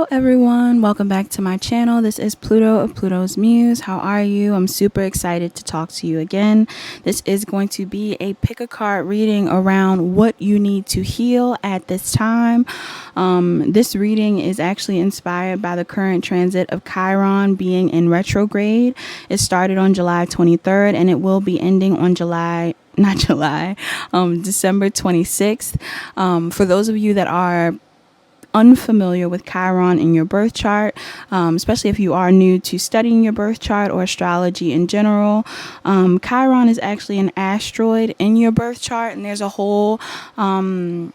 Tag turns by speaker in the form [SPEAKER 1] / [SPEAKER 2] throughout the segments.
[SPEAKER 1] Hello everyone, welcome back to my channel. This is Pluto of Pluto's Muse. How are you? I'm super excited to talk to you again. This is going to be a pick a card reading around what you need to heal at this time. This reading is actually inspired by the current transit of Chiron being in retrograde. It started on July 23rd and it will be ending on December 26th. For those of you that are unfamiliar with Chiron in your birth chart, especially if you are new to studying your birth chart or astrology in general, Chiron is actually an asteroid in your birth chart, and there's a whole storyline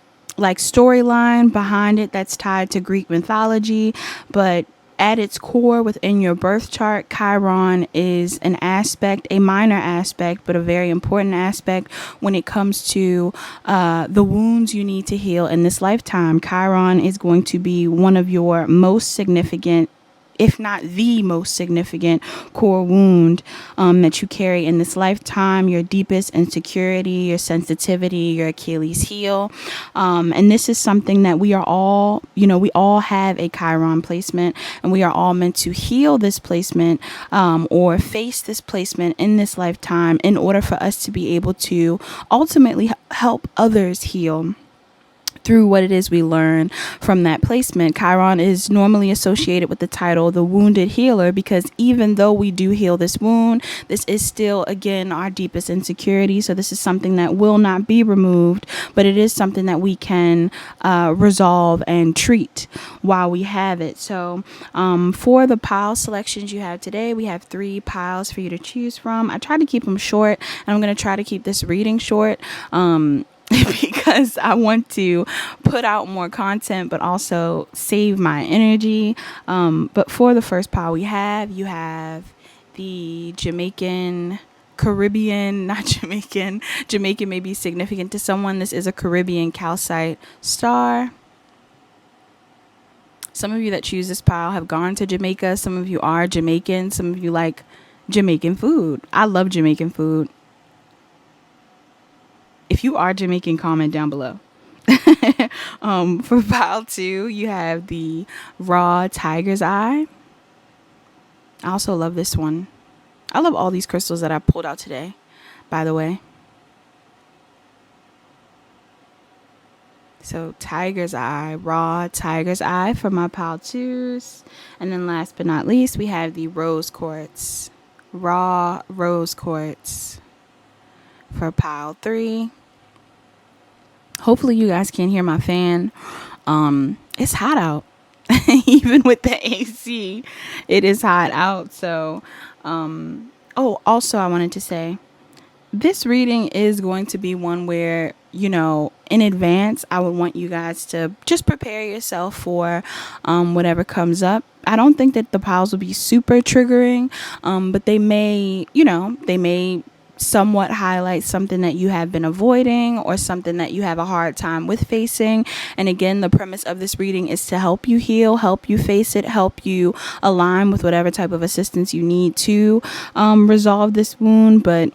[SPEAKER 1] behind it that's tied to Greek mythology. But at its core, within your birth chart, Chiron is an aspect, a minor aspect, but a very important aspect when it comes to the wounds you need to heal in this lifetime. Chiron is going to be one of your most significant, if not the most significant, core wound that you carry in this lifetime, your deepest insecurity, your sensitivity, your Achilles heel. And this is something that we are all, we all have a Chiron placement, and we are all meant to heal this placement or face this placement in this lifetime in order for us to be able to ultimately help others heal through what it is we learn from that placement. Chiron is normally associated with the title the wounded healer, because even though we do heal this wound, this is still, again, our deepest insecurity. So this is something that will not be removed, but it is something that we can resolve and treat while we have it. So for the pile selections you have today, we have 3 piles for you to choose from. I try to keep them short, and I'm going to try to keep this reading short. Because I want to put out more content, but also save my energy. But for the first pile you have the Jamaican, Caribbean, not Jamaican. Jamaican may be significant to someone. This is a Caribbean calcite star. Some of you that choose this pile have gone to Jamaica. Some of you are Jamaican. Some of you like Jamaican food. I love Jamaican food. If you are Jamaican, comment down below. For pile 2, you have the raw tiger's eye. I also love this one. I love all these crystals that I pulled out today, by the way. So tiger's eye, raw tiger's eye for my pile 2s. And then last but not least, we have the rose quartz, raw rose quartz for pile 3. Hopefully you guys can't hear my fan. It's hot out. Even with the AC, it is hot out. So, also I wanted to say, this reading is going to be one where, in advance, I would want you guys to just prepare yourself for whatever comes up. I don't think that the piles will be super triggering, but they may somewhat highlight something that you have been avoiding or something that you have a hard time with facing. And again, the premise of this reading is to help you heal, help you face it, help you align with whatever type of assistance you need to resolve this wound. But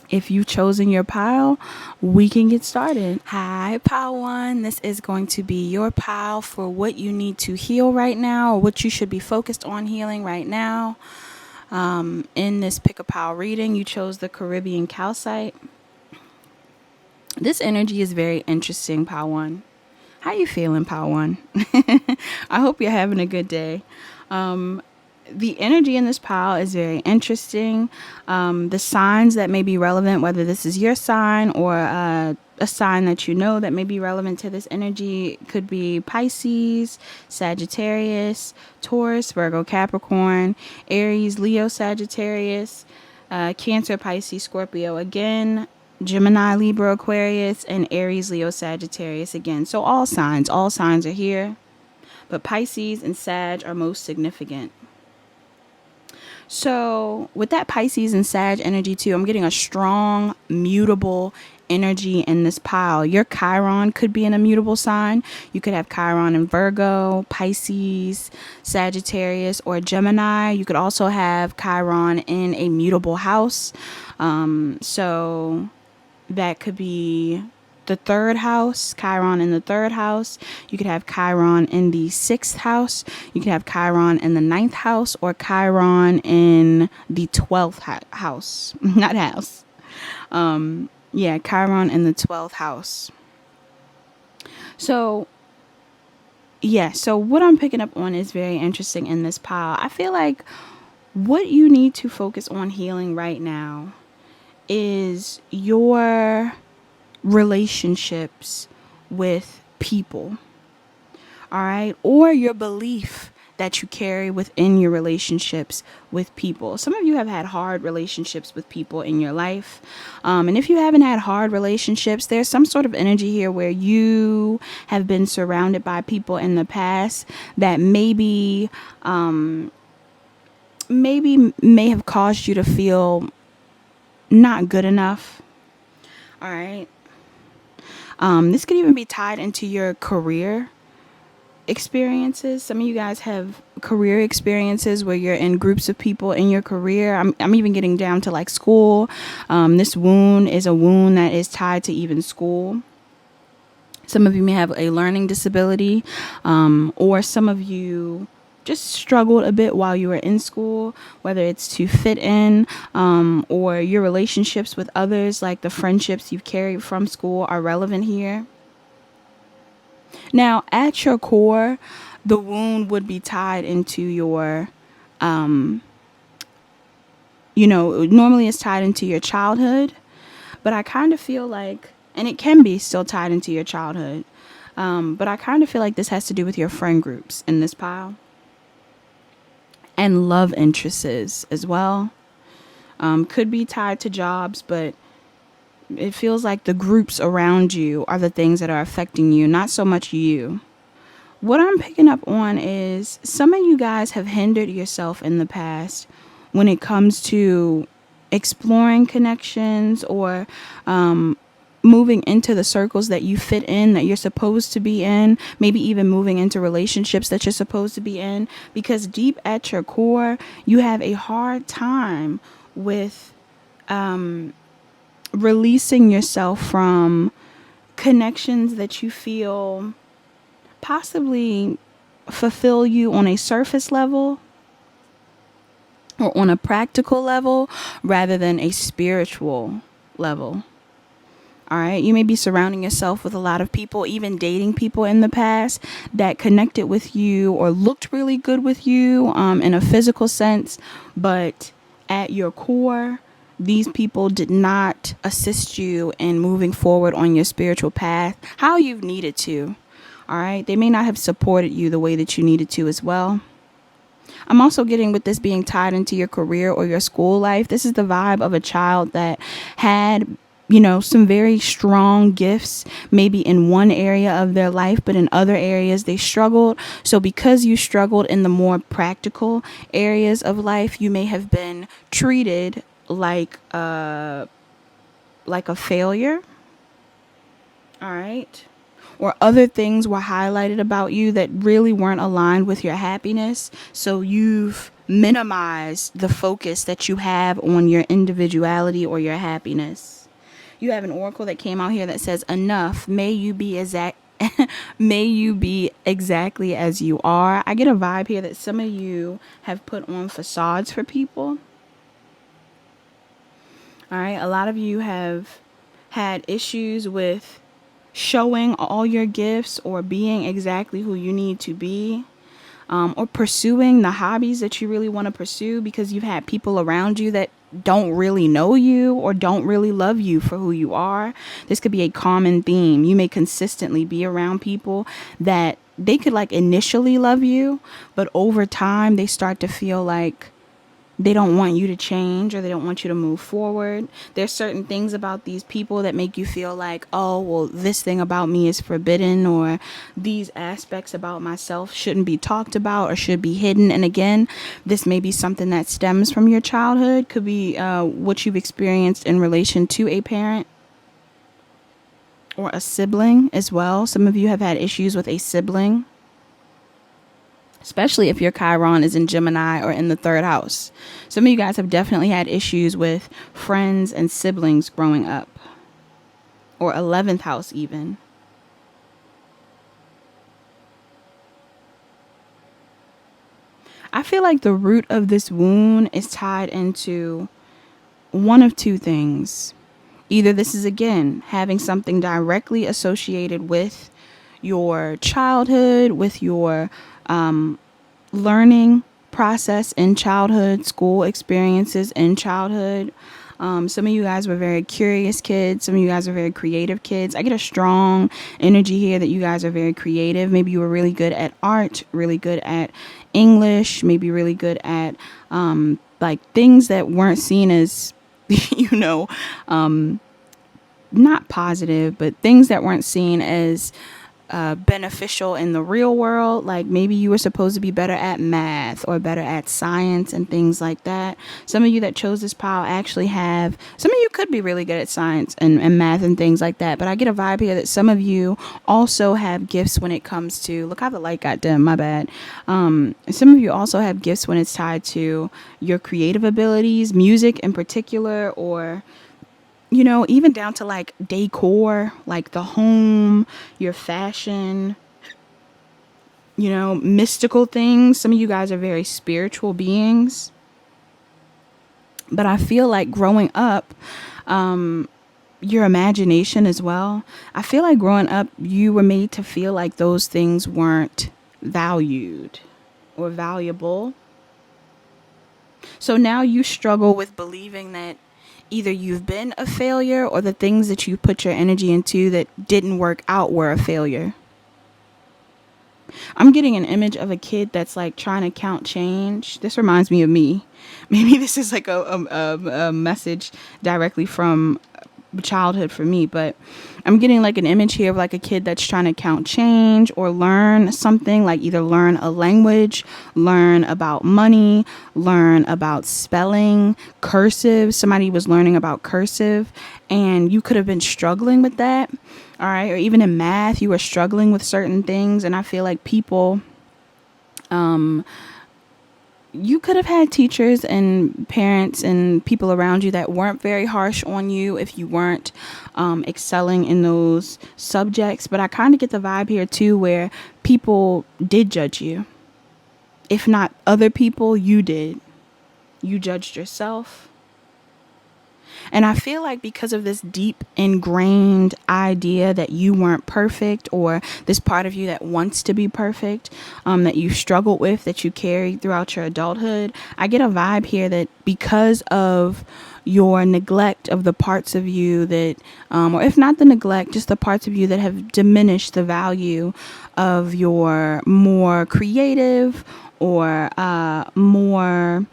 [SPEAKER 1] if you've chosen your pile, we can get started. Hi, pile 1. This is going to be your pile for what you need to heal right now, or what you should be focused on healing right now. In this pick a pile reading, you chose the Caribbean calcite. This energy is very interesting, pile 1. How you feeling, pile 1? I hope you're having a good day. The energy in this pile is very interesting. The signs that may be relevant, whether this is your sign or a sign that that may be relevant to this energy, could be Pisces, Sagittarius, Taurus, Virgo, Capricorn, Aries, Leo, Sagittarius, Cancer, Pisces, Scorpio again, Gemini, Libra, Aquarius, and Aries, Leo, Sagittarius again. So all signs are here, but Pisces and Sag are most significant. So with that Pisces and Sag energy too, I'm getting a strong, mutable energy in this pile. Your Chiron could be an immutable sign. You could have Chiron in Virgo, Pisces, Sagittarius, or Gemini. You could also have Chiron in a mutable house. So that could be the third house, Chiron in the third house. You could have Chiron in the sixth house. You could have Chiron in the ninth house, or Chiron in the 12th house. Not house. Yeah, Chiron in the 12th house. So, yeah, so what I'm picking up on is very interesting in this pile. I feel like what you need to focus on healing right now is your relationships with people, all right, or your belief that you carry within your relationships with people. Some of you have had hard relationships with people in your life, and if you haven't had hard relationships, there's some sort of energy here where you have been surrounded by people in the past that maybe may have caused you to feel not good enough. All right. This could even be tied into your career experiences. Some of you guys have career experiences where you're in groups of people in your career. I'm even getting down to like school. This wound is a wound that is tied to even school. Some of you may have a learning disability, or some of you just struggled a bit while you were in school, whether it's to fit in, or your relationships with others, like the friendships you've carried from school, are relevant here. Now, at your core, the wound would be tied into your, normally it's tied into your childhood, but I kind of feel like, and it can be still tied into your childhood, but I kind of feel like this has to do with your friend groups in this pile. And love interests as well. Could be tied to jobs, but it feels like the groups around you are the things that are affecting you, not so much you. What I'm picking up on is some of you guys have hindered yourself in the past when it comes to exploring connections, or moving into the circles that you fit in, that you're supposed to be in, maybe even moving into relationships that you're supposed to be in, because deep at your core, you have a hard time with releasing yourself from connections that you feel possibly fulfill you on a surface level or on a practical level rather than a spiritual level. All right. You may be surrounding yourself with a lot of people, even dating people in the past that connected with you or looked really good with you in a physical sense. But at your core, these people did not assist you in moving forward on your spiritual path how you've needed to. All right. They may not have supported you the way that you needed to as well. I'm also getting, with this being tied into your career or your school life, this is the vibe of a child that had, some very strong gifts, maybe in one area of their life, but in other areas they struggled. So because you struggled in the more practical areas of life, you may have been treated like a failure. All right. Or other things were highlighted about you that really weren't aligned with your happiness. So you've minimized the focus that you have on your individuality or your happiness. You have an oracle that came out here that says, enough, may you be exactly as you are. I get a vibe here that some of you have put on facades for people. All right. A lot of you have had issues with showing all your gifts or being exactly who you need to be, or pursuing the hobbies that you really want to pursue because you've had people around you that don't really know you or don't really love you for who you are. This could be a common theme. You may consistently be around people that they could initially love you, but over time they start to feel like they don't want you to change or they don't want you to move forward. There's certain things about these people that make you feel like, oh, well, this thing about me is forbidden, or these aspects about myself shouldn't be talked about or should be hidden. And again, this may be something that stems from your childhood, could be what you've experienced in relation to a parent or a sibling as well. Some of you have had issues with a sibling, especially if your Chiron is in Gemini or in the third house. Some of you guys have definitely had issues with friends and siblings growing up, or 11th house even. I feel like the root of this wound is tied into one of two things. Either this is, again, having something directly associated with your childhood, with your learning process in childhood, school experiences in childhood. Some of you guys were very curious kids. Some of you guys are very creative kids. I get a strong energy here that you guys are very creative. Maybe you were really good at art, really good at English, maybe really good at like things that weren't seen as, you know, not positive, but things that weren't seen as beneficial in the real world. Like maybe you were supposed to be better at math or better at science and things like that. Some of you that chose this pile actually have, some of you could be really good at science and math and things like that. But I get a vibe here that some of you also have gifts when it comes to, look how the light got dim, my bad. Some of you also have gifts when it's tied to your creative abilities, music in particular, or you know, even down to like decor, like the home, your fashion, you know, mystical things. Some of you guys are very spiritual beings. But I feel like growing up, your imagination as well. I feel like growing up, you were made to feel like those things weren't valued or valuable. So now you struggle with believing that either you've been a failure or the things that you put your energy into that didn't work out were a failure. I'm getting an image of a kid that's like trying to count change. This reminds me of me. Maybe this is like a message directly from childhood for me, but I'm getting like an image here of like a kid that's trying to count change or learn something, like either learn a language, learn about money, learn about spelling, cursive. Somebody was learning about cursive and you could have been struggling with that. All right. Or even in math, you were struggling with certain things. And I feel like people, you could have had teachers and parents and people around you that weren't very harsh on you if you weren't excelling in those subjects. But I kind of get the vibe here too, where people did judge you. If not other people, you did. You judged yourself. And I feel like because of this deep ingrained idea that you weren't perfect, or this part of you that wants to be perfect, that you struggled with, that you carried throughout your adulthood, I get a vibe here that because of your neglect of the parts of you that, or if not the neglect, just the parts of you that have diminished the value of your more creative or more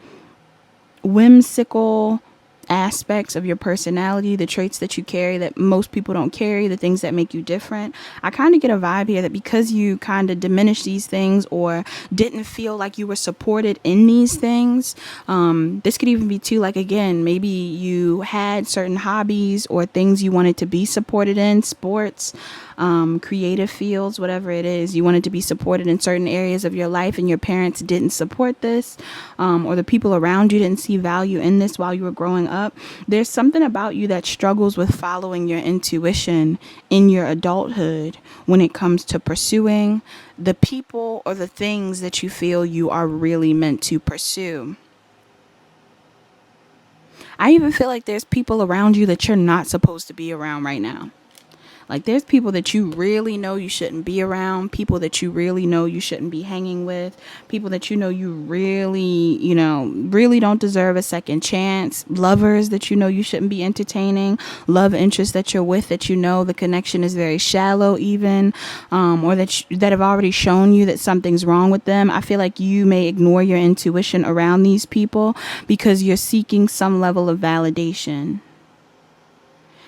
[SPEAKER 1] whimsical aspects of your personality, the traits that you carry that most people don't carry, the things that make you different. I kind of get a vibe here that because you kind of diminished these things or didn't feel like you were supported in these things, this could even be too, like, again, maybe you had certain hobbies or things you wanted to be supported in, sports, creative fields, whatever it is, you wanted to be supported in certain areas of your life and your parents didn't support this, or the people around you didn't see value in this while you were growing up. There's something about you that struggles with following your intuition in your adulthood when it comes to pursuing the people or the things that you feel you are really meant to pursue. I even feel like there's people around you that you're not supposed to be around right now. Like there's people that you really know you shouldn't be around, people that you really know you shouldn't be hanging with, people that you know you really, really don't deserve a second chance, lovers that you know you shouldn't be entertaining, love interests that you're with that you know the connection is very shallow even, or that have already shown you that something's wrong with them. I feel like you may ignore your intuition around these people because you're seeking some level of validation.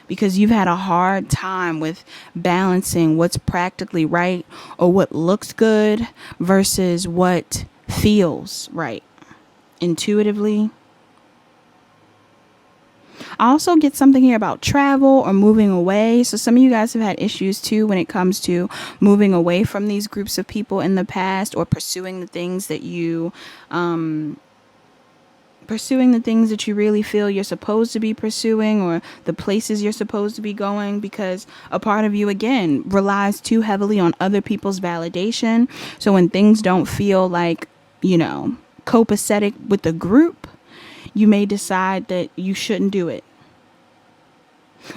[SPEAKER 1] Because you've had a hard time with balancing what's practically right or what looks good versus what feels right intuitively. I also get something here about travel or moving away. So some of you guys have had issues too when it comes to moving away from these groups of people in the past or pursuing the things that you pursuing the things that you really feel you're supposed to be pursuing, or the places you're supposed to be going, because a part of you, again, relies too heavily on other people's validation. So when things don't feel like, copacetic with the group, you may decide that you shouldn't do it.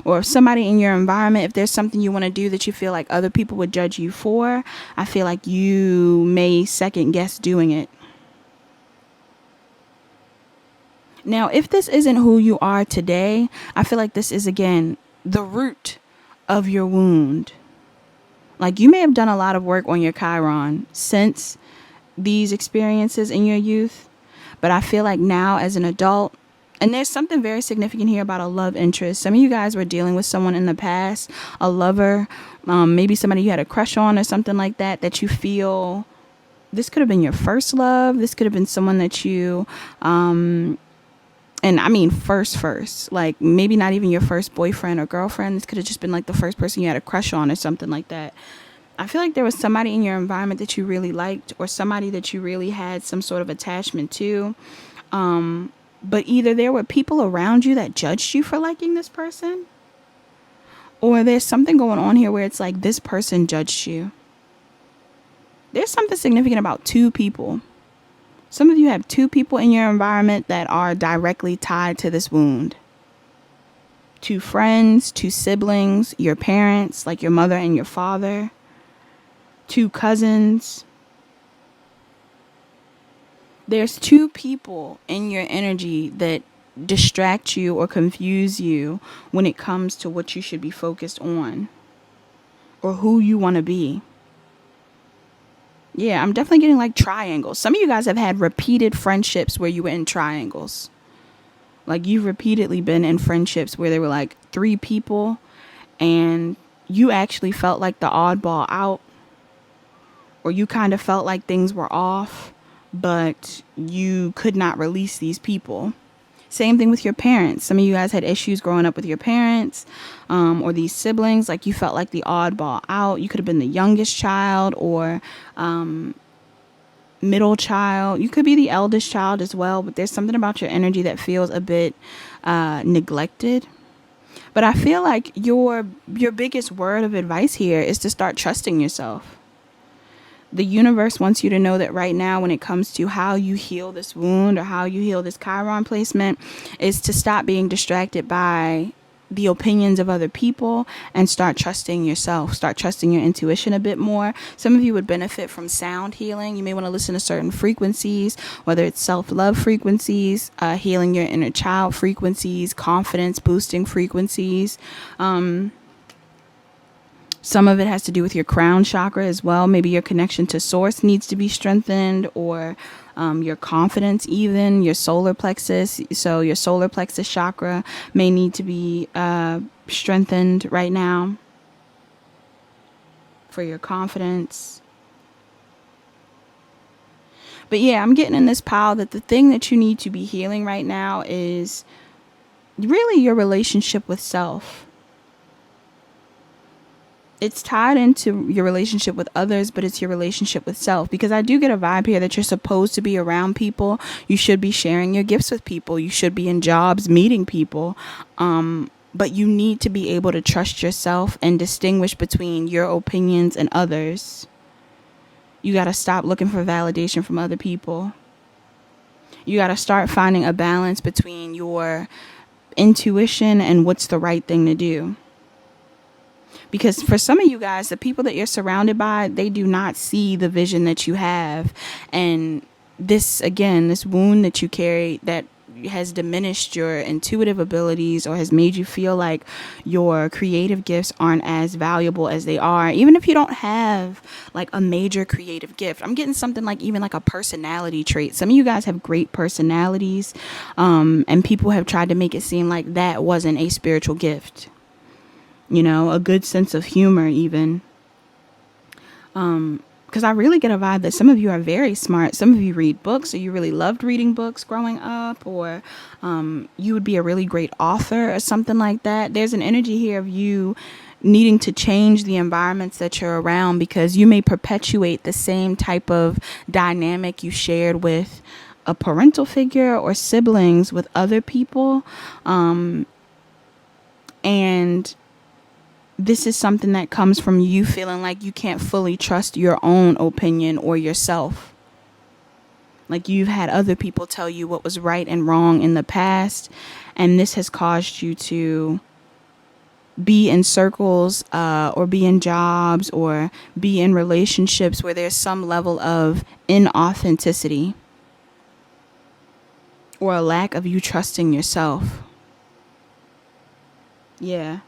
[SPEAKER 1] Or if somebody in your environment, if there's something you want to do that you feel like other people would judge you for, I feel like you may second guess doing it. Now, if this isn't who you are today, I feel like this is, again, the root of your wound. Like, you may have done a lot of work on your Chiron since these experiences in your youth, but I feel like now as an adult, and there's something very significant here about a love interest. Some of you guys were dealing with someone in the past, a lover, maybe somebody you had a crush on or something like that, that you feel this could have been your first love. This could have been someone that you, and I mean first, like maybe not even your first boyfriend or girlfriend. This could have just been like the first person you had a crush on or something like that. I feel like there was somebody in your environment that you really liked, or somebody that you really had some sort of attachment to. But either there were people around you that judged you for liking this person, or there's something going on here where it's like this person judged you. There's something significant about two people. Some of you have two people in your environment that are directly tied to this wound. Two friends, two siblings, your parents, like your mother and your father, two cousins. There's two people in your energy that distract you or confuse you when it comes to what you should be focused on or who you want to be. Yeah, I'm definitely getting like triangles. Some of you guys have had repeated friendships where you were in triangles. Like you've repeatedly been in friendships where there were like three people and you actually felt like the oddball out, or you kind of felt like things were off, but you could not release these people. Same thing with your parents. Some of you guys had issues growing up with your parents, or these siblings. Like you felt like the oddball out. You could have been the youngest child or middle child. You could be the eldest child as well. But there's something about your energy that feels a bit neglected. But I feel like your biggest word of advice here is to start trusting yourself. The universe wants you to know that right now, when it comes to how you heal this wound or how you heal this Chiron placement, is to stop being distracted by the opinions of other people and start trusting yourself, start trusting your intuition a bit more. Some of you would benefit from sound healing. You may want to listen to certain frequencies, whether it's self-love frequencies, healing your inner child frequencies, confidence boosting frequencies. Some of it has to do with your crown chakra as well. Maybe your connection to source needs to be strengthened, or your confidence, even your solar plexus. So your solar plexus chakra may need to be strengthened right now for your confidence. But yeah, I'm getting in this pile that the thing that you need to be healing right now is really your relationship with self. It's tied into your relationship with others, but it's your relationship with self. Because I do get a vibe here that you're supposed to be around people. You should be sharing your gifts with people. You should be in jobs, meeting people. But you need to be able to trust yourself and distinguish between your opinions and others. You got to stop looking for validation from other people. You got to start finding a balance between your intuition and what's the right thing to do. Because for some of you guys, the people that you're surrounded by, they do not see the vision that you have. And this, again, this wound that you carry that has diminished your intuitive abilities or has made you feel like your creative gifts aren't as valuable as they are. Even if you don't have like a major creative gift, I'm getting something like even like a personality trait. Some of you guys have great personalities, and people have tried to make it seem like that wasn't a spiritual gift. You know, a good sense of humor even. Because I really get a vibe that some of you are very smart. Some of you read books, or you really loved reading books growing up, or you would be a really great author or something like that. There's an energy here of you needing to change the environments that you're around, because you may perpetuate the same type of dynamic you shared with a parental figure or siblings with other people. And this is something that comes from you feeling like you can't fully trust your own opinion or yourself. Like you've had other people tell you what was right and wrong in the past, and this has caused you to be in circles or be in jobs or be in relationships where there's some level of inauthenticity or a lack of you trusting yourself. Yeah.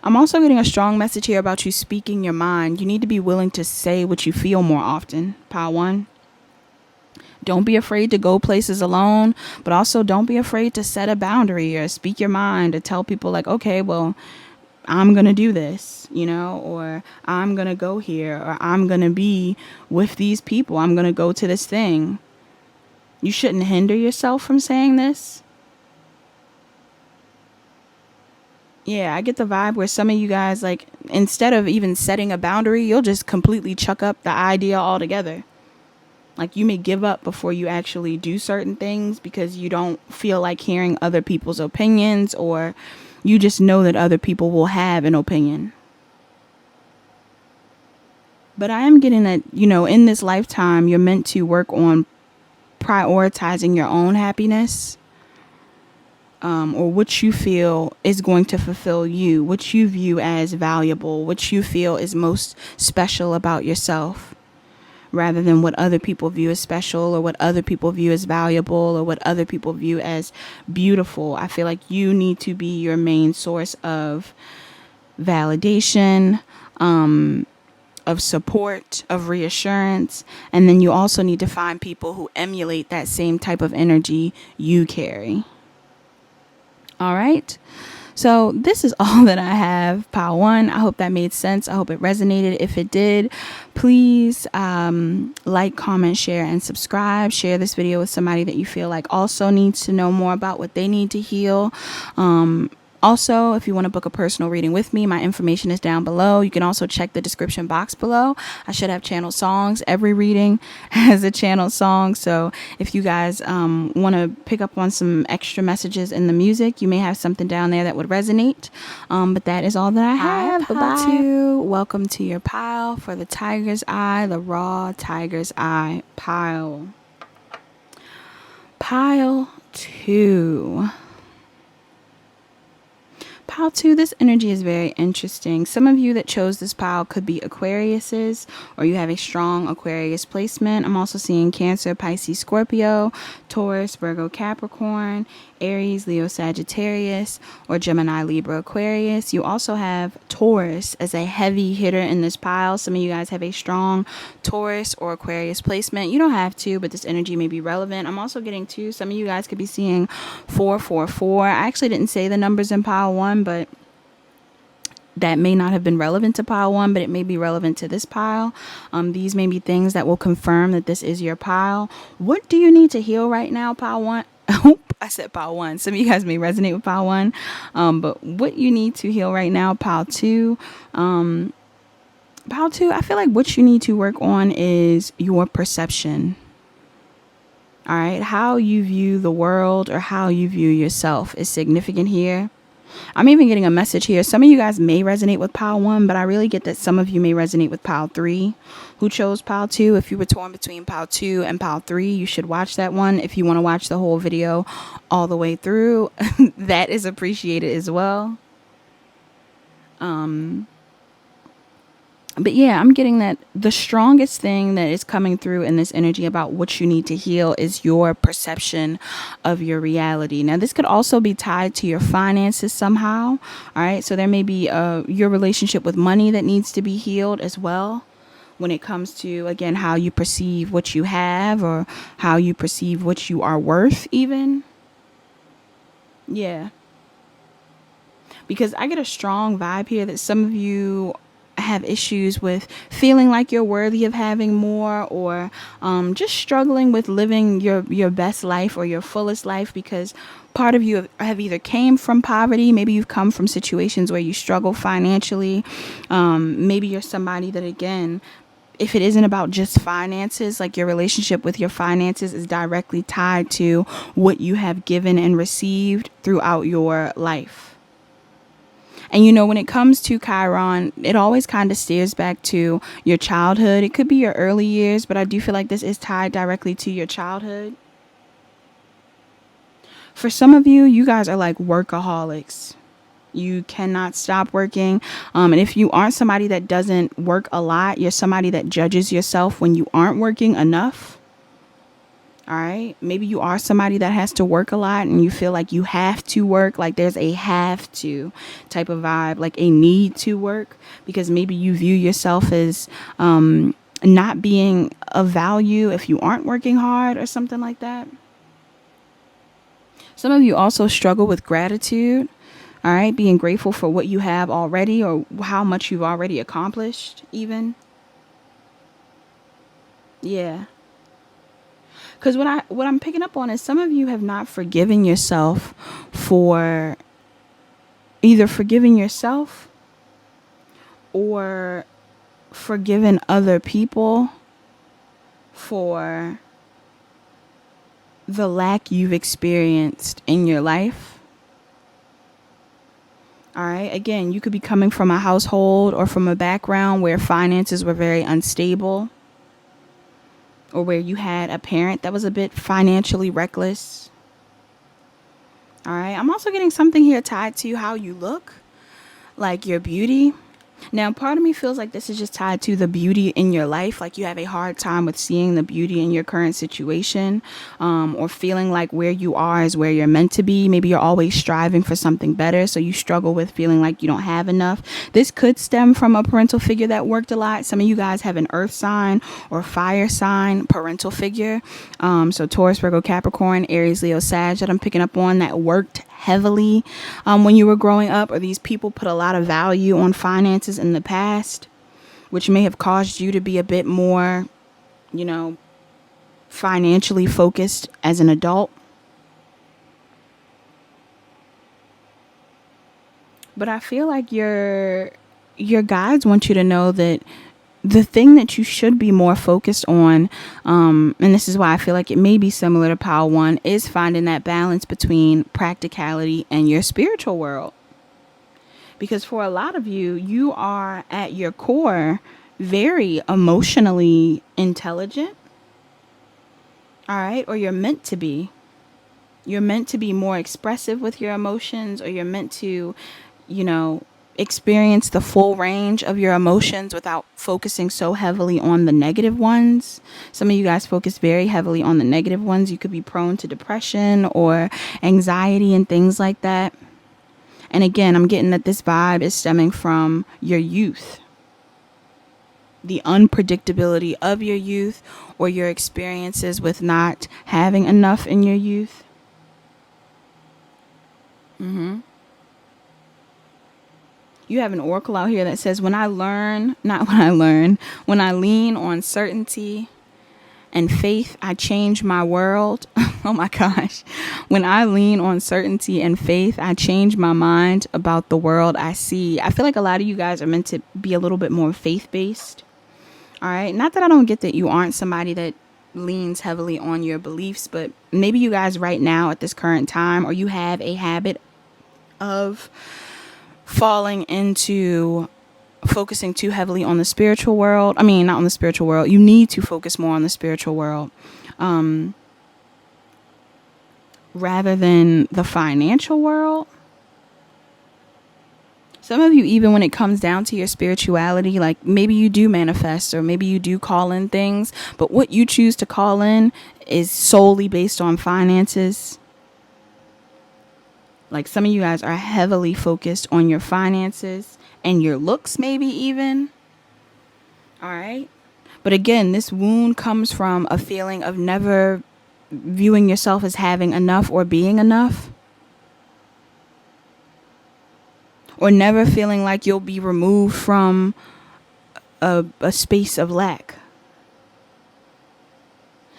[SPEAKER 1] I'm also getting a strong message here about you speaking your mind. You need to be willing to say what you feel more often. Pile 1. Don't be afraid to go places alone, but also don't be afraid to set a boundary or speak your mind or tell people like, okay, well, I'm going to do this, or I'm going to go here, or I'm going to be with these people. I'm going to go to this thing. You shouldn't hinder yourself from saying this. Yeah, I get the vibe where some of you guys, like, instead of even setting a boundary, you'll just completely chuck up the idea altogether. Like, you may give up before you actually do certain things because you don't feel like hearing other people's opinions, or you just know that other people will have an opinion. But I am getting that, in this lifetime, you're meant to work on prioritizing your own happiness, or what you feel is going to fulfill you, what you view as valuable, what you feel is most special about yourself, rather than what other people view as special or what other people view as valuable or what other people view as beautiful. I feel like you need to be your main source of validation, of support, of reassurance. And then you also need to find people who emulate that same type of energy you carry. All right. So this is all that I have, Pile 1. I hope that made sense. I hope it resonated. If it did, please like, comment, share, and subscribe. Share this video with somebody that you feel like also needs to know more about what they need to heal. Also, if you want to book a personal reading with me, my information is down below. You can also check the description box below. I should have channel songs. Every reading has a channel song. So if you guys want to pick up on some extra messages in the music, you may have something down there that would resonate. But that is all that I have. Bye-bye. Welcome to your pile for the Tiger's Eye, the raw Tiger's Eye pile. Pile 2. Pile 2, this energy is very interesting. Some of you that chose this pile could be Aquariuses, or you have a strong Aquarius placement. I'm also seeing Cancer, Pisces, Scorpio, Taurus, Virgo, Capricorn, Aries, Leo, Sagittarius, or Gemini, Libra, Aquarius. You also have Taurus as a heavy hitter in this pile. Some of you guys have a strong Taurus or Aquarius placement. You don't have to, but this energy may be relevant. I'm also getting some of you guys could be seeing 444. I actually didn't say the numbers in pile 1, but that may not have been relevant to pile 1, but it may be relevant to this pile. These may be things that will confirm that this is your pile. What do you need to heal right now, pile 1? I said pile 1. Some of you guys may resonate with pile 1. But what you need to heal right now, pile 2. Pile 2, I feel like what you need to work on is your perception. All right. How you view the world or how you view yourself is significant here. I'm even getting a message here. Some of you guys may resonate with pile 1, but I really get that some of you may resonate with pile 3 who chose pile 2. If you were torn between pile 2 and pile 3, you should watch that one. If you want to watch the whole video all the way through, that is appreciated as well. But yeah, I'm getting that the strongest thing that is coming through in this energy about what you need to heal is your perception of your reality. Now, this could also be tied to your finances somehow. All right. So there may be your relationship with money that needs to be healed as well, when it comes to, again, how you perceive what you have or how you perceive what you are worth even. Yeah. Because I get a strong vibe here that some of you have issues with feeling like you're worthy of having more, or just struggling with living your best life or your fullest life, because part of you have either came from poverty. Maybe you've come from situations where you struggle financially. Maybe you're somebody that, again, if it isn't about just finances, like your relationship with your finances is directly tied to what you have given and received throughout your life. And when it comes to Chiron, it always kind of steers back to your childhood. It could be your early years, but I do feel like this is tied directly to your childhood. For some of you, you guys are like workaholics. You cannot stop working. And if you aren't somebody that doesn't work a lot, you're somebody that judges yourself when you aren't working enough. All right. Maybe you are somebody that has to work a lot and you feel like you have to work. Like there's a have to type of vibe, like a need to work, because maybe you view yourself as not being of value if you aren't working hard or something like that. Some of you also struggle with gratitude. All right. Being grateful for what you have already or how much you've already accomplished even. Yeah. Because what I'm picking up on is some of you have not forgiven yourself for either forgiving yourself or forgiven other people for the lack you've experienced in your life. All right. Again, you could be coming from a household or from a background where finances were very unstable, or where you had a parent that was a bit financially reckless. All right. I'm also getting something here tied to how you look, like your beauty. Now, part of me feels like this is just tied to the beauty in your life. Like you have a hard time with seeing the beauty in your current situation, or feeling like where you are is where you're meant to be. Maybe you're always striving for something better, so you struggle with feeling like you don't have enough. This could stem from a parental figure that worked a lot. Some of you guys have an earth sign or fire sign parental figure. So Taurus, Virgo, Capricorn, Aries, Leo, Sag that I'm picking up on that worked heavily when you were growing up, or these people put a lot of value on finances in the past, which may have caused you to be a bit more, financially focused as an adult. But I feel like your guides want you to know that the thing that you should be more focused on, and this is why I feel like it may be similar to Power One, is finding that balance between practicality and your spiritual world. Because for a lot of you, you are at your core very emotionally intelligent. All right. Or you're meant to be. You're meant to be more expressive with your emotions, or you're meant to, experience the full range of your emotions without focusing so heavily on the negative ones. Some of you guys focus very heavily on the negative ones. You could be prone to depression or anxiety and things like that. And again, I'm getting that this vibe is stemming from your youth, the unpredictability of your youth, or your experiences with not having enough in your youth. You have an oracle out here that says, when I lean on certainty and faith, I change my world. Oh my gosh. When I lean on certainty and faith, I change my mind about the world I see. I feel like a lot of you guys are meant to be a little bit more faith-based. All right. Not that I don't get that you aren't somebody that leans heavily on your beliefs, but maybe you guys right now at this current time, or you have a habit of falling into focusing too heavily on the spiritual world. I mean, not on the spiritual world. You need to focus more on the spiritual world rather than the financial world. Some of you, even when it comes down to your spirituality, like maybe you do manifest or maybe you do call in things, but what you choose to call in is solely based on finances. Like some of you guys are heavily focused on your finances and your looks, maybe even. All right. But again, this wound comes from a feeling of never viewing yourself as having enough or being enough. Or never feeling like you'll be removed from a space of lack.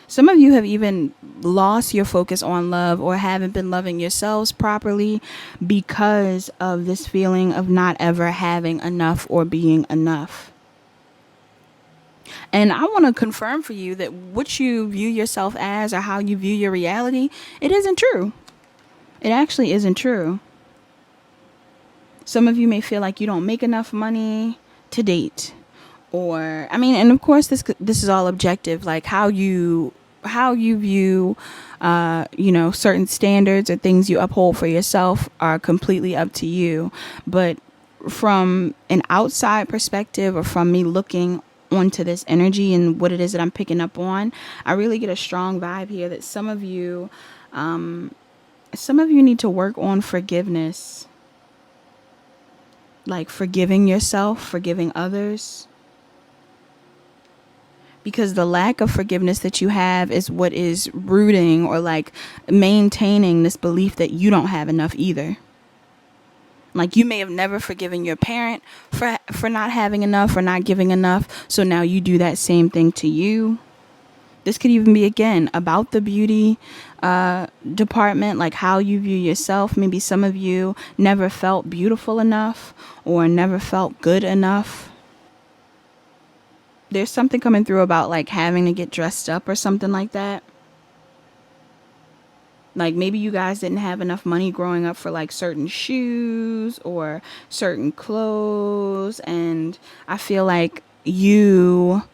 [SPEAKER 1] Some of you have even lost your focus on love or haven't been loving yourselves properly because of this feeling of not ever having enough or being enough. And I want to confirm for you that what you view yourself as or how you view your reality, it isn't true. It actually isn't true. Some of you may feel like you don't make enough money to date. Or, I mean, and of course this is all objective, like how you view certain standards or things you uphold for yourself are completely up to you. But from an outside perspective, or from me looking onto this energy and what it is that I'm picking up on, I really get a strong vibe here that some of you need to work on forgiveness, like forgiving yourself, forgiving others. Because the lack of forgiveness that you have is what is rooting or like maintaining this belief that you don't have enough either. Like you may have never forgiven your parent for not having enough or not giving enough. So now you do that same thing to you. This could even be, again, about the beauty department, like how you view yourself. Maybe some of you never felt beautiful enough or never felt good enough. There's something coming through about like having to get dressed up or something like that. Like maybe you guys didn't have enough money growing up for like certain shoes or certain clothes. And I feel like that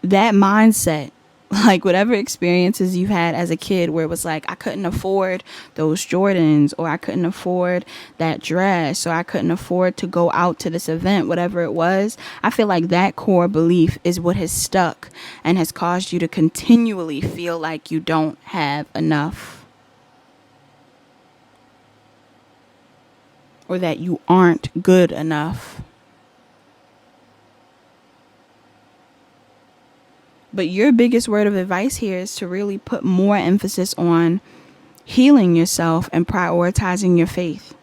[SPEAKER 1] mindset, like whatever experiences you had as a kid where it was like, I couldn't afford those Jordans, or I couldn't afford that dress, or I couldn't afford to go out to this event, whatever it was. I feel like that core belief is what has stuck and has caused you to continually feel like you don't have enough, or that you aren't good enough. But your biggest word of advice here is to really put more emphasis on healing yourself and prioritizing your faith.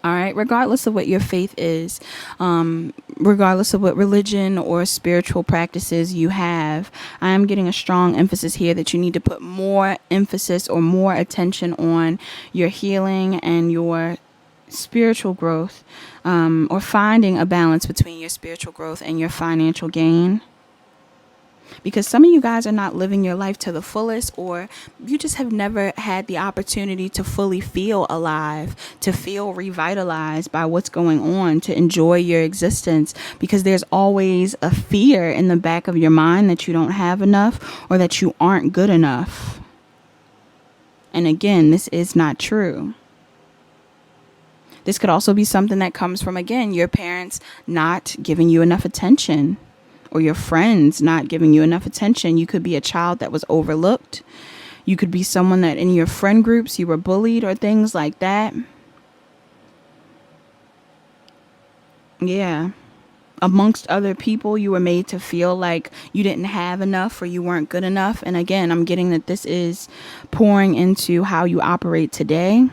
[SPEAKER 1] All right, regardless of what your faith is, regardless of what religion or spiritual practices you have, I am getting a strong emphasis here that you need to put more emphasis or more attention on your healing and your spiritual growth, or finding a balance between your spiritual growth and your financial gain. Because some of you guys are not living your life to the fullest, or you just have never had the opportunity to fully feel alive, to feel revitalized by what's going on, to enjoy your existence, because there's always a fear in the back of your mind that you don't have enough or that you aren't good enough. And again, this is not true. This could also be something that comes from, again, your parents not giving you enough attention, or your friends not giving you enough attention. You could be a child that was overlooked. You could be someone that in your friend groups you were bullied or things like that. Yeah. Amongst other people, you were made to feel like you didn't have enough or you weren't good enough. And again, I'm getting that this is pouring into how you operate today.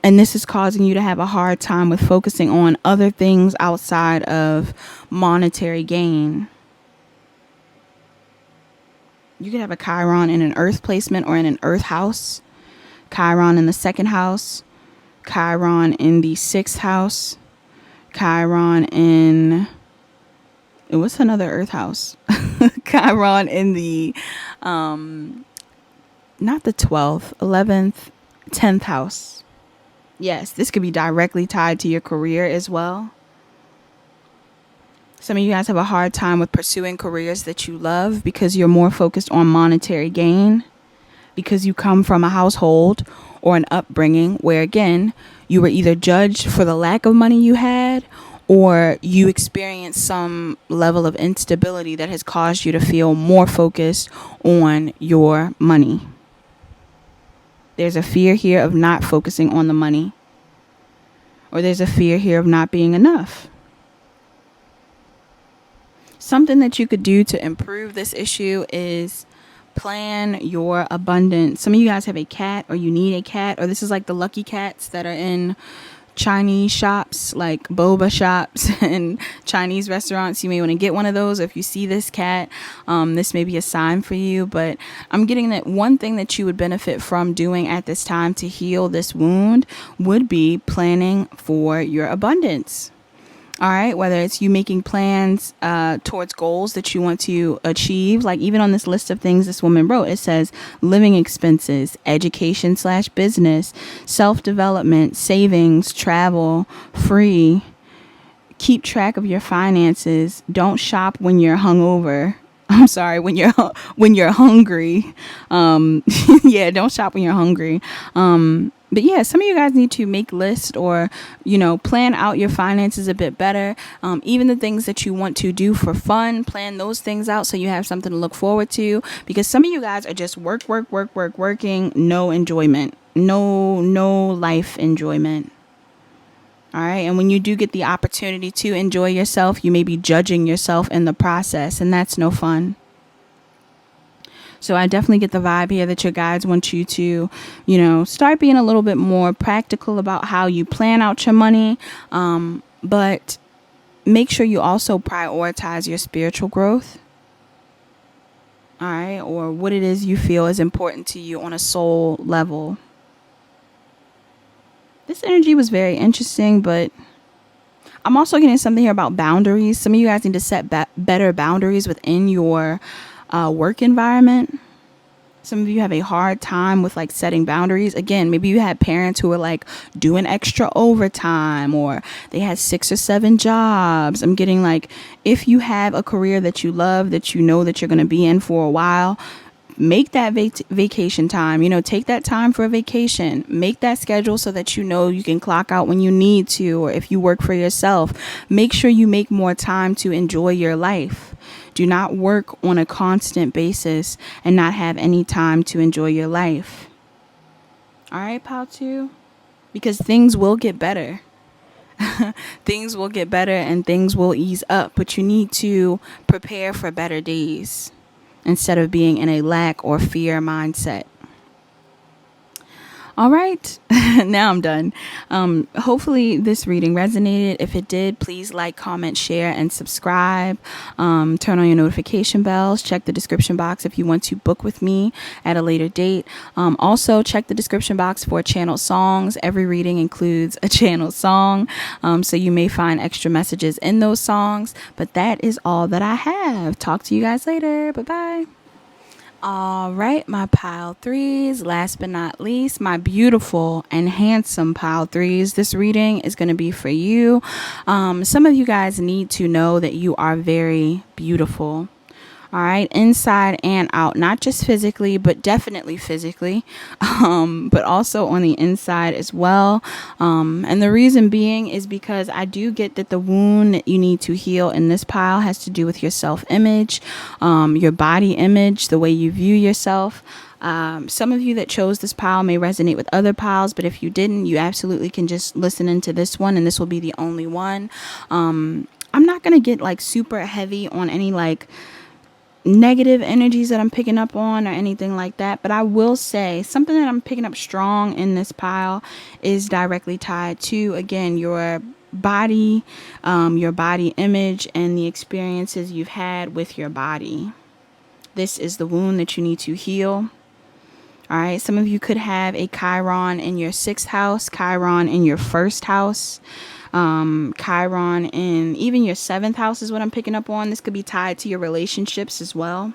[SPEAKER 1] And this is causing you to have a hard time with focusing on other things outside of monetary gain. You could have a Chiron in an earth placement or in an earth house. Chiron in the second house. Chiron in the sixth house. Chiron in... what's another earth house? Chiron in the... not the 12th, 11th, 10th house. Yes, this could be directly tied to your career as well. Some of you guys have a hard time with pursuing careers that you love because you're more focused on monetary gain, because you come from a household or an upbringing where, again, you were either judged for the lack of money you had, or you experienced some level of instability that has caused you to feel more focused on your money. There's a fear here of not focusing on the money, or there's a fear here of not being enough. Something that you could do to improve this issue is plan your abundance. Some of you guys have a cat, or you need a cat, or this is like the lucky cats that are in Chinese shops, like boba shops and Chinese restaurants. You may want to get one of those. If you see this cat, this may be a sign for you. But I'm getting that one thing that you would benefit from doing at this time to heal this wound would be planning for your abundance. All right, whether it's you making plans towards goals that you want to achieve, like even on this list of things this woman wrote, it says living expenses, education slash business, self-development, savings, travel, free, keep track of your finances, don't shop when you're hungover. I'm sorry, when you're hungry. Yeah, don't shop when you're hungry. But yeah, some of you guys need to make lists or, plan out your finances a bit better. Even the things that you want to do for fun, plan those things out so you have something to look forward to. Because some of you guys are just working, no enjoyment, no life enjoyment. All right. And when you do get the opportunity to enjoy yourself, you may be judging yourself in the process, and that's no fun. So I definitely get the vibe here that your guides want you to, start being a little bit more practical about how you plan out your money. But make sure you also prioritize your spiritual growth. All right. Or what it is you feel is important to you on a soul level. This energy was very interesting, but I'm also getting something here about boundaries. Some of you guys need to set better boundaries within your work environment. Some of you have a hard time with like setting boundaries. Again, maybe you had parents who were like doing extra overtime, or they had 6 or 7 jobs. I'm getting like, if you have a career that you love, that you know that you're going to be in for a while, make that vacation time. Take that time for a vacation. Make that schedule so that you can clock out when you need to, or if you work for yourself, make sure you make more time to enjoy your life. Do not work on a constant basis and not have any time to enjoy your life. All right, Pal 2? Because things will get better. Things will get better and things will ease up, but you need to prepare for better days instead of being in a lack or fear mindset. All right, now I'm done. Hopefully this reading resonated. If it did, please like, comment, share, and subscribe. Turn on your notification bells. Check the description box if you want to book with me at a later date. Also, check the description box for channel songs. Every reading includes a channel song, so you may find extra messages in those songs. But that is all that I have. Talk to you guys later. Bye-bye. All right, my pile 3s, last but not least, my beautiful and handsome pile 3s. This reading is going to be for you. Some of you guys need to know that you are very beautiful. All right, inside and out, not just physically, but definitely physically, but also on the inside as well. And the reason being is because I do get that the wound that you need to heal in this pile has to do with your self-image, your body image, the way you view yourself. Some of you that chose this pile may resonate with other piles, but if you didn't, you absolutely can just listen into this one, and this will be the only one. I'm not going to get like super heavy on any like negative energies that I'm picking up on or anything like that, but I will say something that I'm picking up strong in this pile is directly tied to, again, your body image and the experiences you've had with your body. This is the wound that you need to heal. All right, some of you could have a Chiron in your 6th house, Chiron in your 1st house, Chiron in even your 7th house is what I'm picking up on. This could be tied to your relationships as well.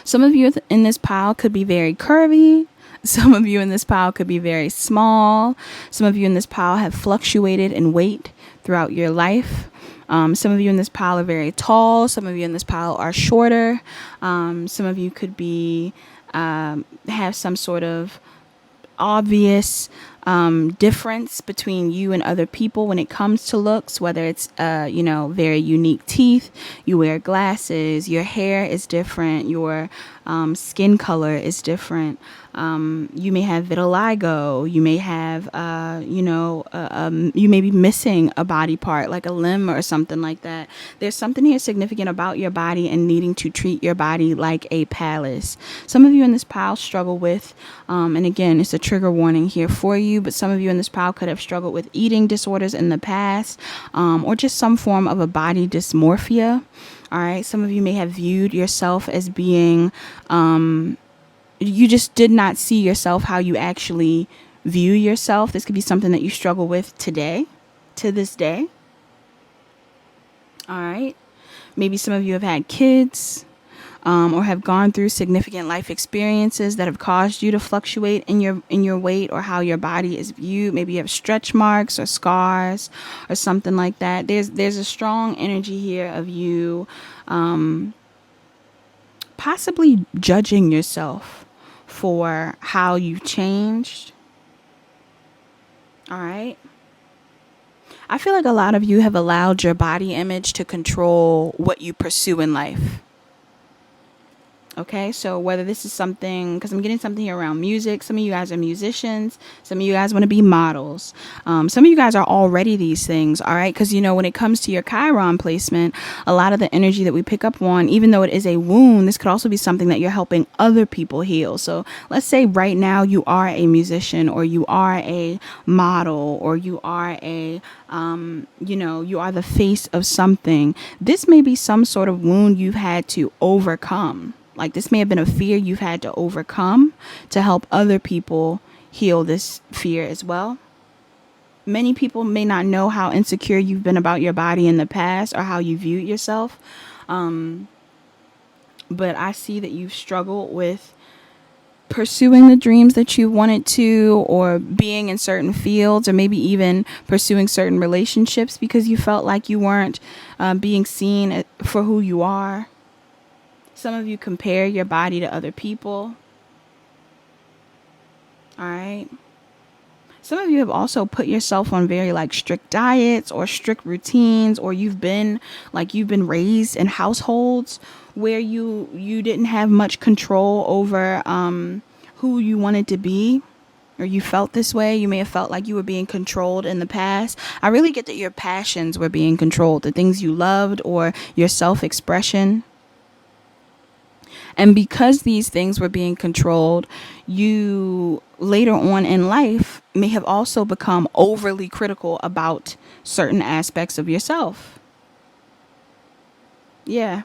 [SPEAKER 1] Some of you in this pile could be very curvy. Some of you in this pile could be very small. Some of you in this pile have fluctuated in weight throughout your life. Some of you in this pile are very tall. Some of you in this pile are shorter. Some of you could be have some sort of obvious difference between you and other people when it comes to looks, whether it's very unique teeth, you wear glasses, your hair is different, your skin color is different. You may have vitiligo. You may have, you may be missing a body part, like a limb or something like that. There's something here significant about your body and needing to treat your body like a palace. Some of you in this pile struggle with, and again, it's a trigger warning here for you, but some of you in this pile could have struggled with eating disorders in the past, or just some form of a body dysmorphia. All right. Some of you may have viewed yourself as being, you just did not see yourself how you actually view yourself. This could be something that you struggle with today. to this day. All right. Maybe some of you have had kids, or have gone through significant life experiences that have caused you to fluctuate in your weight or how your body is viewed. Maybe you have stretch marks or scars or something like that. There's a strong energy here of you possibly judging yourself for how you've changed. All right. I feel like a lot of you have allowed your body image to control what you pursue in life. Okay, so whether this is something, because I'm getting something here around music, some of you guys are musicians, some of you guys want to be models, some of you guys are already these things, all right? Because, when it comes to your Chiron placement, a lot of the energy that we pick up on, even though it is a wound, this could also be something that you're helping other people heal. So let's say right now you are a musician, or you are a model, or you are a, you are the face of something. This may be some sort of wound you've had to overcome. Like, this may have been a fear you've had to overcome to help other people heal this fear as well. Many people may not know how insecure you've been about your body in the past or how you viewed yourself. But I see that you've struggled with pursuing the dreams that you wanted to, or being in certain fields, or maybe even pursuing certain relationships because you felt like you weren't being seen for who you are. Some of you compare your body to other people. All right. Some of you have also put yourself on very strict diets or strict routines, or you've been raised in households where you didn't have much control over who you wanted to be, or you felt this way. You may have felt like you were being controlled in the past. I really get that your passions were being controlled, the things you loved, or your self-expression. And because these things were being controlled, you later on in life may have also become overly critical about certain aspects of yourself. Yeah.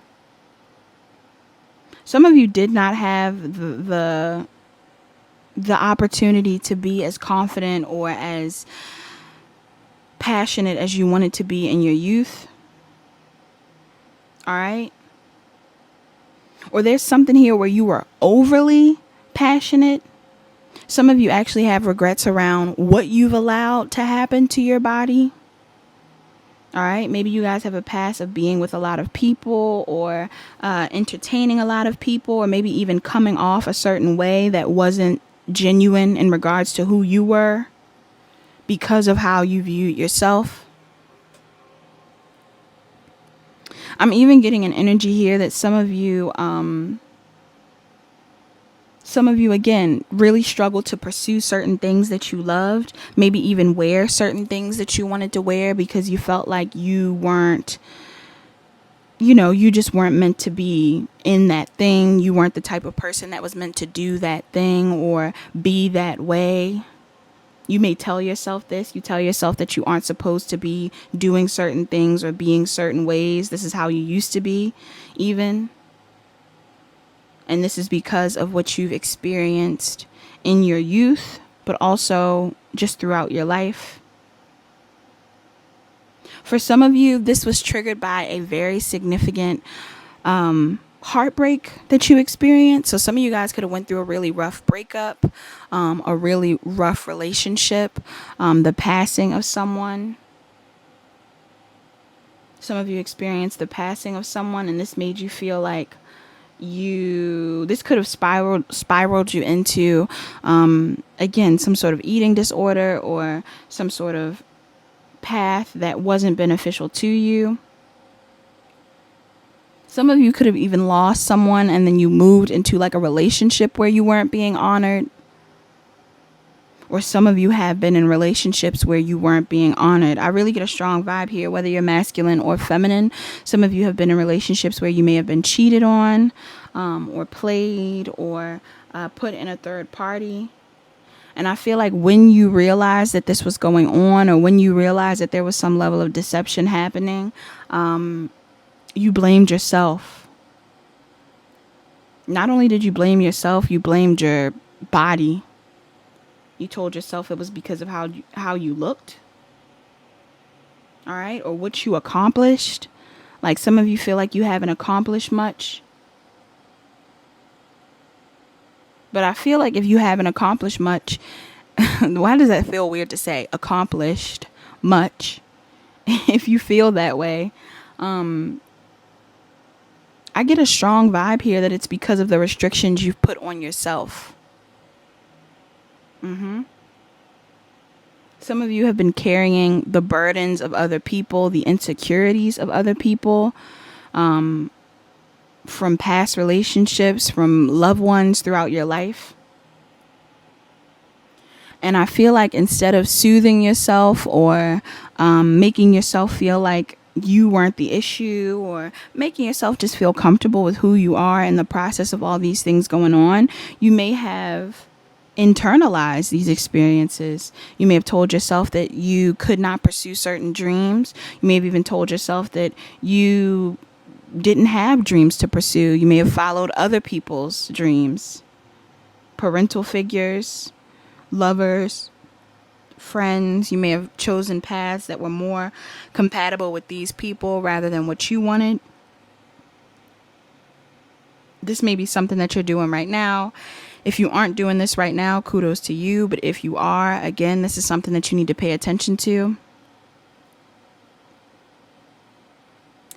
[SPEAKER 1] Some of you did not have the opportunity to be as confident or as passionate as you wanted to be in your youth. All right. Or there's something here where you were overly passionate. Some of you actually have regrets around what you've allowed to happen to your body. All right. Maybe you guys have a past of being with a lot of people, or entertaining a lot of people, or maybe even coming off a certain way that wasn't genuine in regards to who you were because of how you viewed yourself. I'm even getting an energy here that some of you again really struggled to pursue certain things that you loved, maybe even wear certain things that you wanted to wear because you felt like you weren't, you just weren't meant to be in that thing. You weren't the type of person that was meant to do that thing or be that way. You may tell yourself this. You tell yourself that you aren't supposed to be doing certain things or being certain ways. This is how you used to be, even. And this is because of what you've experienced in your youth, but also just throughout your life. For some of you, this was triggered by a very significant heartbreak that you experienced. So some of you guys could have went through a really rough breakup, a really rough relationship, the passing of someone. Some of you experienced the passing of someone, and this made you feel like this could have spiraled you into, again, some sort of eating disorder or some sort of path that wasn't beneficial to you. Some of you could have even lost someone and then you moved into a relationship where you weren't being honored. Or some of you have been in relationships where you weren't being honored. I really get a strong vibe here, whether you're masculine or feminine. Some of you have been in relationships where you may have been cheated on, or played, or put in a third party. And I feel like when you realized that this was going on, or when you realized that there was some level of deception happening, you blamed yourself. Not only did you blame yourself, you blamed your body. You told yourself it was because of how you looked. All right. Or what you accomplished. Like some of you feel like you haven't accomplished much. But I feel like if you haven't accomplished much, why does that feel weird to say? Accomplished much. If you feel that way, I get a strong vibe here that it's because of the restrictions you've put on yourself. Some of you have been carrying the burdens of other people, the insecurities of other people, from past relationships, from loved ones throughout your life. And I feel like instead of soothing yourself or making yourself feel like you weren't the issue, or making yourself just feel comfortable with who you are in the process of all these things going on, you may have internalized these experiences. You may have told yourself that you could not pursue certain dreams. You may have even told yourself that you didn't have dreams to pursue. You may have followed other people's dreams. Parental figures, lovers, friends. You may have chosen paths that were more compatible with these people rather than what you wanted. This may be something that you're doing right now. If you aren't doing this right now, kudos to you. But if you are, again, this is something that you need to pay attention to.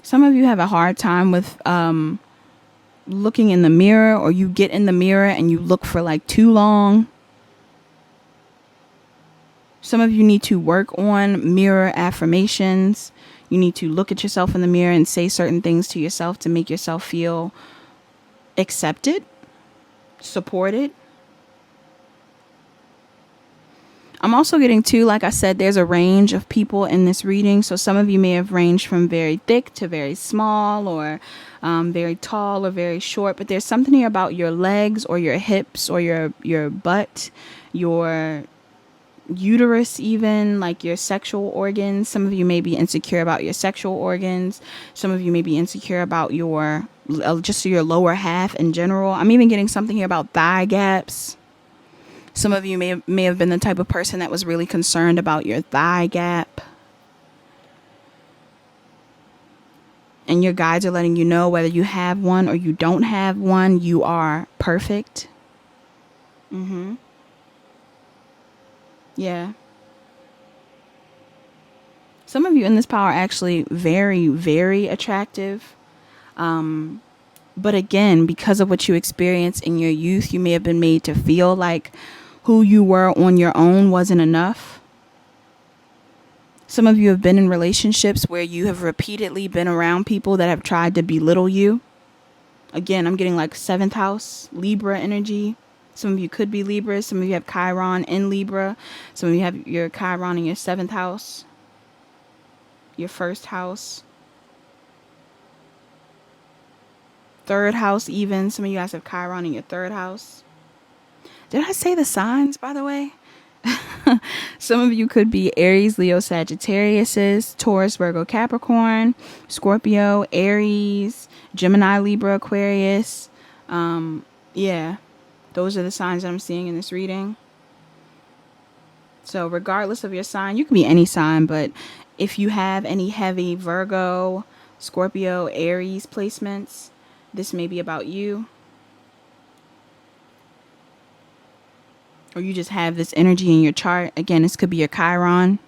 [SPEAKER 1] Some of you have a hard time with looking in the mirror, or you get in the mirror and you look for like too long. Some of you need to work on mirror affirmations. You need to look at yourself in the mirror and say certain things to yourself to make yourself feel accepted, supported. I'm also getting to, like I said, there's a range of people in this reading. So some of you may have ranged from very thick to very small, or very tall or very short. But there's something here about your legs or your hips or your butt, your uterus, even like your sexual organs. Some of you may be insecure about your sexual organs. Some of you may be insecure about your just your lower half in general. I'm even getting something here about thigh gaps. Some of you may have been the type of person that was really concerned about your thigh gap. And your guides are letting you know, whether you have one or you don't have one, you are perfect. Yeah. Some of you in this power are actually very, very attractive. But again, because of what you experienced in your youth, you may have been made to feel like who you were on your own wasn't enough. Some of you have been in relationships where you have repeatedly been around people that have tried to belittle you. Again, I'm getting like 7th house, Libra energy. Some of you could be Libras. Some of you have Chiron in Libra. Some of you have your Chiron in your 7th house, your 1st house, 3rd house even. Some of you guys have Chiron in your 3rd house. Did I say the signs, by the way? Some of you could be Aries, Leo, Sagittarius, Taurus, Virgo, Capricorn, Scorpio, Aries, Gemini, Libra, Aquarius. Yeah, those are the signs that I'm seeing in this reading. So regardless of your sign, you can be any sign, but if you have any heavy Virgo, Scorpio, Aries placements, this may be about you. Or you just have this energy in your chart. Again, this could be your Chiron.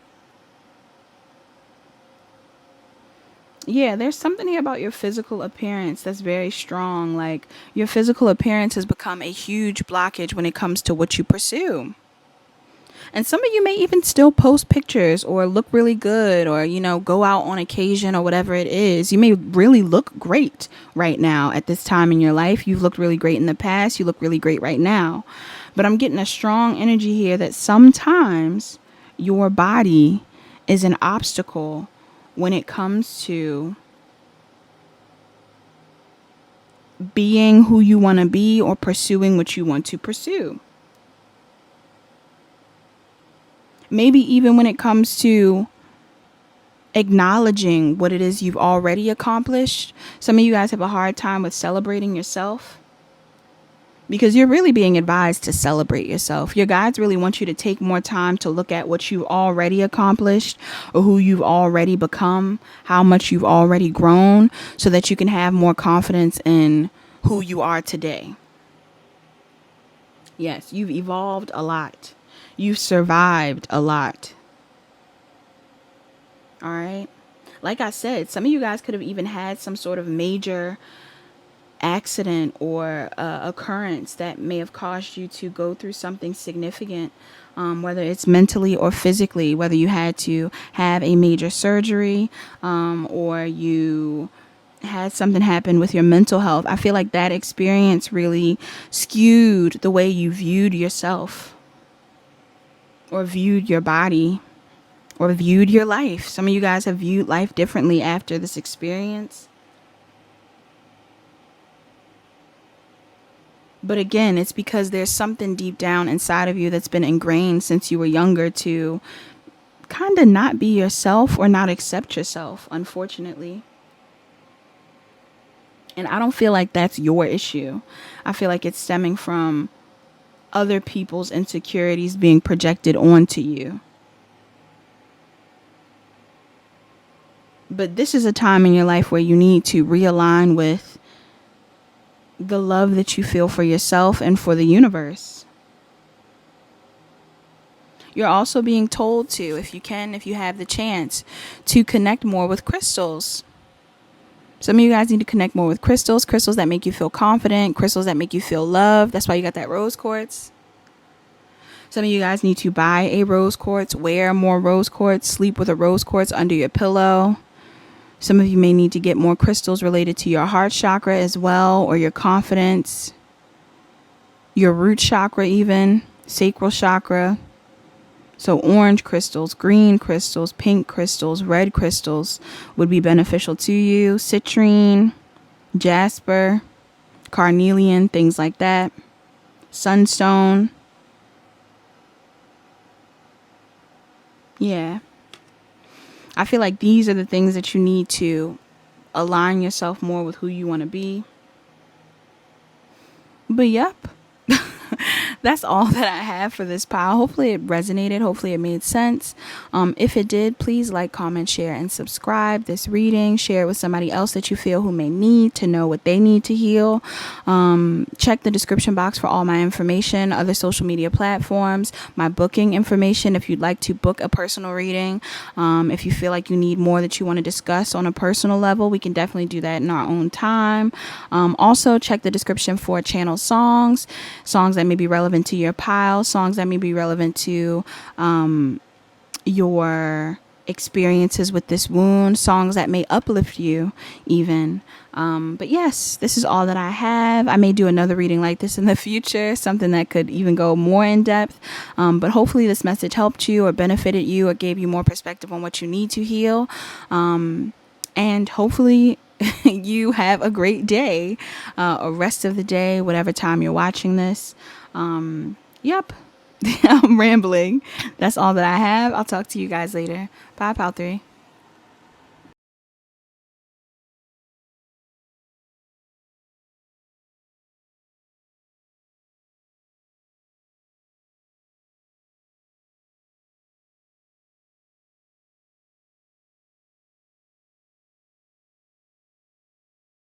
[SPEAKER 1] Yeah, there's something here about your physical appearance that's very strong. Like, your physical appearance has become a huge blockage when it comes to what you pursue. And some of you may even still post pictures or look really good, or, you know, go out on occasion or whatever it is. You may really look great right now at this time in your life. You've looked really great in the past. You look really great right now. But I'm getting a strong energy here that sometimes your body is an obstacle when it comes to being who you want to be or pursuing what you want to pursue. Maybe even when it comes to acknowledging what it is you've already accomplished. Some of you guys have a hard time with celebrating yourself. because you're really being advised to celebrate yourself. Your guides really want you to take more time to look at what you've already accomplished or who you've already become, how much you've already grown, so that you can have more confidence in who you are today. Yes, you've evolved a lot. You've survived a lot. All right. Like I said, some of you guys could have even had some sort of major accident or occurrence that may have caused you to go through something significant, whether it's mentally or physically, whether you had to have a major surgery, or you had something happen with your mental health. I feel like that experience really skewed the way you viewed yourself or viewed your body or viewed your life. Some of you guys have viewed life differently after this experience. But again, it's because there's something deep down inside of you that's been ingrained since you were younger to kind of not be yourself or not accept yourself, unfortunately. And I don't feel like that's your issue. I feel like it's stemming from other people's insecurities being projected onto you. But this is a time in your life where you need to realign with the love that you feel for yourself and for the universe. You're also being told to, if you have the chance, to connect more with crystals. Some of you guys need to connect more with crystals that make you feel confident, crystals that make you feel loved. That's why you got that rose quartz. Some of you guys need to buy a rose quartz, wear more rose quartz, sleep with a rose quartz under your pillow. Some of you may need to get more crystals related to your heart chakra as well, or your confidence, your root chakra even, sacral chakra. So orange crystals, green crystals, pink crystals, red crystals would be beneficial to you. Citrine, jasper, carnelian, things like that. Sunstone. Yeah. I feel like these are the things that you need to align yourself more with who you want to be. But yep. That's all that I have for this pile. Hopefully it resonated. Hopefully it made sense. If it did, please like, comment, share, and subscribe this reading. Share it with somebody else that you feel who may need to know what they need to heal. Check the description box for all my information, other social media platforms, my booking information if you'd like to book a personal reading. If you feel like you need more that you want to discuss on a personal level, we can definitely do that in our own time. Also, check the description for channel songs that may be relevant to your pile, songs that may be relevant to your experiences with this wound, songs that may uplift you even. But yes, this is all that I have. I may do another reading like this in the future, something that could even go more in depth. But hopefully this message helped you or benefited you or gave you more perspective on what you need to heal. And hopefully you have a great day, a rest of the day, whatever time you're watching this. Yep. I'm rambling. That's all that I have. I'll talk to you guys later. Bye, Pal 3.